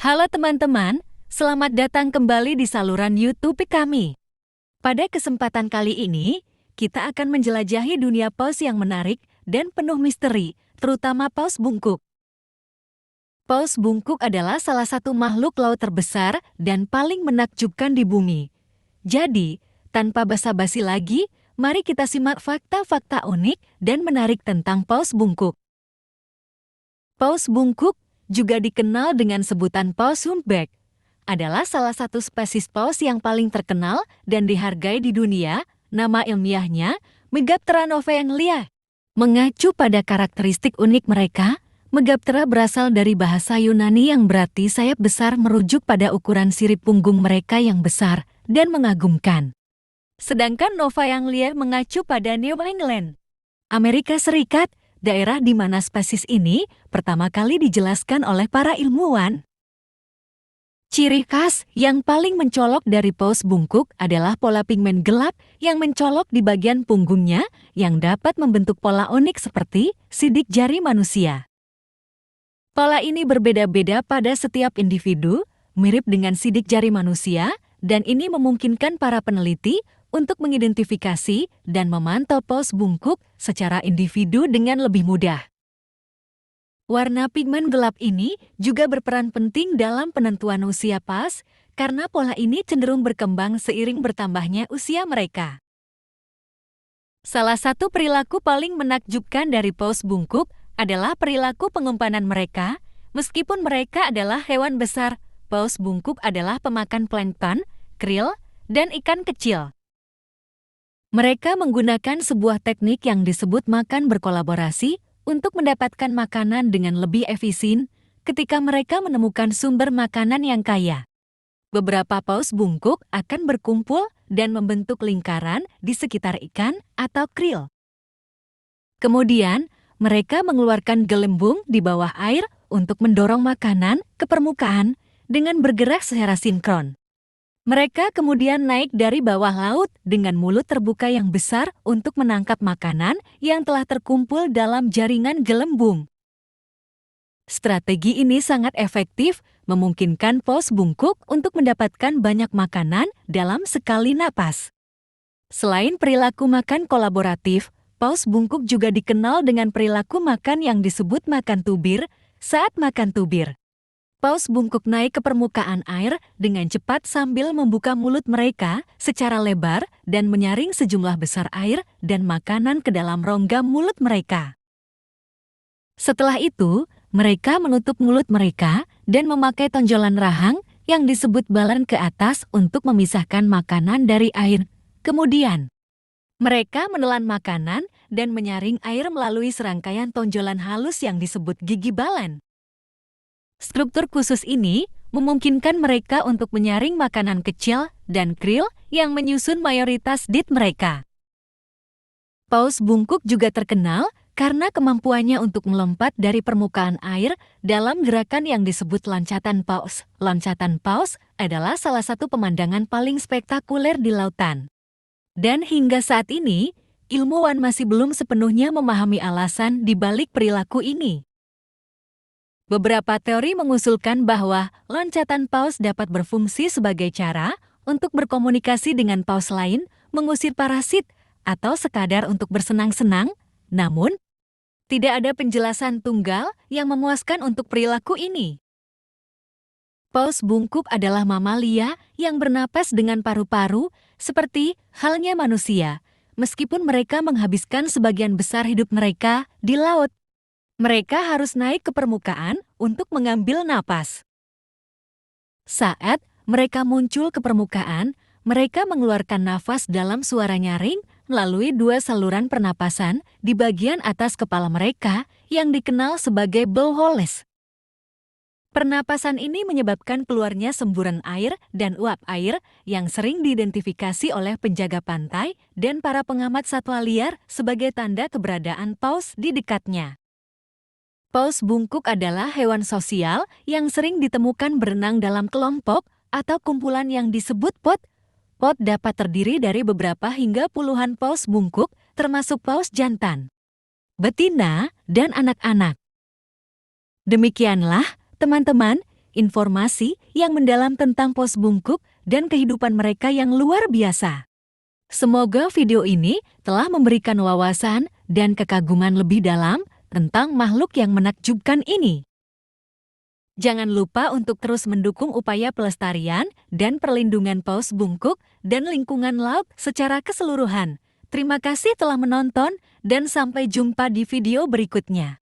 Halo teman-teman, selamat datang kembali di saluran YouTube kami. Pada kesempatan kali ini, kita akan menjelajahi dunia paus yang menarik dan penuh misteri, terutama paus bungkuk. Paus bungkuk adalah salah satu makhluk laut terbesar dan paling menakjubkan di bumi. Jadi, tanpa basa-basi lagi, mari kita simak fakta-fakta unik dan menarik tentang paus bungkuk. Paus bungkuk, juga dikenal dengan sebutan paus humpback, adalah salah satu spesies paus yang paling terkenal dan dihargai di dunia. Nama ilmiahnya Megaptera novaeanglia. Mengacu pada karakteristik unik mereka, Megaptera berasal dari bahasa Yunani yang berarti sayap besar, merujuk pada ukuran sirip punggung mereka yang besar dan mengagumkan. Sedangkan novaeanglia mengacu pada New England, Amerika Serikat, daerah di mana spesies ini pertama kali dijelaskan oleh para ilmuwan. Ciri khas yang paling mencolok dari paus bungkuk adalah pola pigmen gelap yang mencolok di bagian punggungnya yang dapat membentuk pola unik seperti sidik jari manusia. Pola ini berbeda-beda pada setiap individu, mirip dengan sidik jari manusia, dan ini memungkinkan para peneliti untuk mengidentifikasi dan memantau paus bungkuk secara individu dengan lebih mudah. Warna pigmen gelap ini juga berperan penting dalam penentuan usia paus karena pola ini cenderung berkembang seiring bertambahnya usia mereka. Salah satu perilaku paling menakjubkan dari paus bungkuk adalah perilaku pengumpanan mereka. Meskipun mereka adalah hewan besar, paus bungkuk adalah pemakan plankton, krill, dan ikan kecil. Mereka menggunakan sebuah teknik yang disebut makan berkolaborasi untuk mendapatkan makanan dengan lebih efisien ketika mereka menemukan sumber makanan yang kaya. Beberapa paus bungkuk akan berkumpul dan membentuk lingkaran di sekitar ikan atau krill. Kemudian, mereka mengeluarkan gelembung di bawah air untuk mendorong makanan ke permukaan dengan bergerak secara sinkron. Mereka kemudian naik dari bawah laut dengan mulut terbuka yang besar untuk menangkap makanan yang telah terkumpul dalam jaringan gelembung. Strategi ini sangat efektif, memungkinkan paus bungkuk untuk mendapatkan banyak makanan dalam sekali napas. Selain perilaku makan kolaboratif, paus bungkuk juga dikenal dengan perilaku makan yang disebut makan tubir. Saat makan tubir, paus bungkuk naik ke permukaan air dengan cepat sambil membuka mulut mereka secara lebar dan menyaring sejumlah besar air dan makanan ke dalam rongga mulut mereka. Setelah itu, mereka menutup mulut mereka dan memakai tonjolan rahang yang disebut balan ke atas untuk memisahkan makanan dari air. Kemudian, mereka menelan makanan dan menyaring air melalui serangkaian tonjolan halus yang disebut gigi balan. Struktur khusus ini memungkinkan mereka untuk menyaring makanan kecil dan krill yang menyusun mayoritas diet mereka. Paus bungkuk juga terkenal karena kemampuannya untuk melompat dari permukaan air dalam gerakan yang disebut loncatan paus. Loncatan paus adalah salah satu pemandangan paling spektakuler di lautan. Dan hingga saat ini, ilmuwan masih belum sepenuhnya memahami alasan di balik perilaku ini. Beberapa teori mengusulkan bahwa loncatan paus dapat berfungsi sebagai cara untuk berkomunikasi dengan paus lain, mengusir parasit, atau sekadar untuk bersenang-senang. Namun, tidak ada penjelasan tunggal yang memuaskan untuk perilaku ini. Paus bungkuk adalah mamalia yang bernapas dengan paru-paru, seperti halnya manusia, meskipun mereka menghabiskan sebagian besar hidup mereka di laut. Mereka harus naik ke permukaan untuk mengambil napas. Saat mereka muncul ke permukaan, mereka mengeluarkan nafas dalam suara nyaring melalui dua saluran pernapasan di bagian atas kepala mereka yang dikenal sebagai blowholes. Pernapasan ini menyebabkan keluarnya semburan air dan uap air yang sering diidentifikasi oleh penjaga pantai dan para pengamat satwa liar sebagai tanda keberadaan paus di dekatnya. Paus bungkuk adalah hewan sosial yang sering ditemukan berenang dalam kelompok atau kumpulan yang disebut pod. Pod dapat terdiri dari beberapa hingga puluhan paus bungkuk, termasuk paus jantan, betina, dan anak-anak. Demikianlah, teman-teman, informasi yang mendalam tentang paus bungkuk dan kehidupan mereka yang luar biasa. Semoga video ini telah memberikan wawasan dan kekaguman lebih dalam tentang makhluk yang menakjubkan ini. Jangan lupa untuk terus mendukung upaya pelestarian dan perlindungan paus bungkuk dan lingkungan laut secara keseluruhan. Terima kasih telah menonton dan sampai jumpa di video berikutnya.